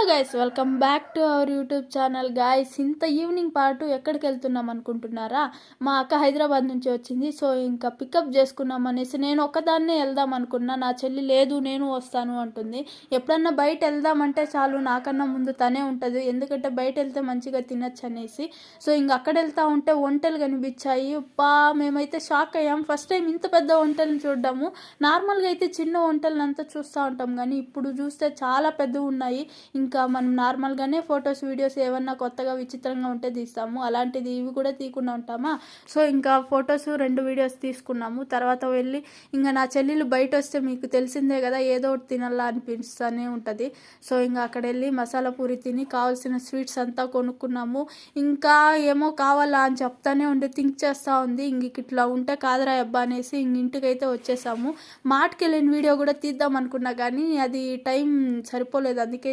Hello guys, welcome back to our YouTube channel. Guys, ఇంత evening పాటు ఎక్కడికి వెళ్తున్నాం అనుకుంటున్నారా? మా అక్క హైదరాబాద్ నుంచి వచ్చింది. సో ఇంకా పికప్ చేసుకున్నాం అనేసి నేను ఒక్కదాన్నే వెళ్దాం అనుకున్నా. నా చెల్లి లేదు నేను వస్తాను అంటుంది. ఎప్పుడన్నా బయట వెళ్దామంటే చాలు నాకన్నా ముందు తనే ఉంటుంది, ఎందుకంటే బయట వెళ్తే మంచిగా తినచ్చు అనేసి. సో ఇంక అక్కడ వెళ్తా ఉంటే వంటలు కనిపించాయి. మేమైతే షాక్ అయ్యాం. ఫస్ట్ టైం ఇంత పెద్ద వంటలను చూడ్డాము. నార్మల్గా అయితే చిన్న వంటలను అంతా చూస్తూ ఉంటాం, కానీ ఇప్పుడు చూస్తే చాలా పెద్దవి ఉన్నాయి. ఇంకా మనం నార్మల్గానే ఫొటోస్ వీడియోస్ ఏమన్నా కొత్తగా విచిత్రంగా ఉంటే తీస్తాము, అలాంటిది ఇవి కూడా తీయకుండా ఉంటామా. సో ఇంకా ఫొటోస్ 2 వీడియోస్ తీసుకున్నాము. తర్వాత వెళ్ళి ఇంకా నా చెల్లెలు బయట వస్తే మీకు తెలిసిందే కదా, ఏదో ఒకటి తినాలా అనిపిస్తూనే ఉంటుంది. సో ఇంకా అక్కడ వెళ్ళి మసాలా పూరి తిని కావాల్సిన స్వీట్స్ అంతా కొనుక్కున్నాము. ఇంకా ఏమో కావాలా అని చెప్తానే ఉండి థింక్ చేస్తూ ఉంది. ఇంక ఇట్లా ఉంటే కాదరా అబ్బా అనేసి ఇంటికైతే వచ్చేసాము. మాటకి వెళ్ళిన వీడియో కూడా తీద్దాం అనుకున్నా, కానీ అది టైం సరిపోలేదు, అందుకే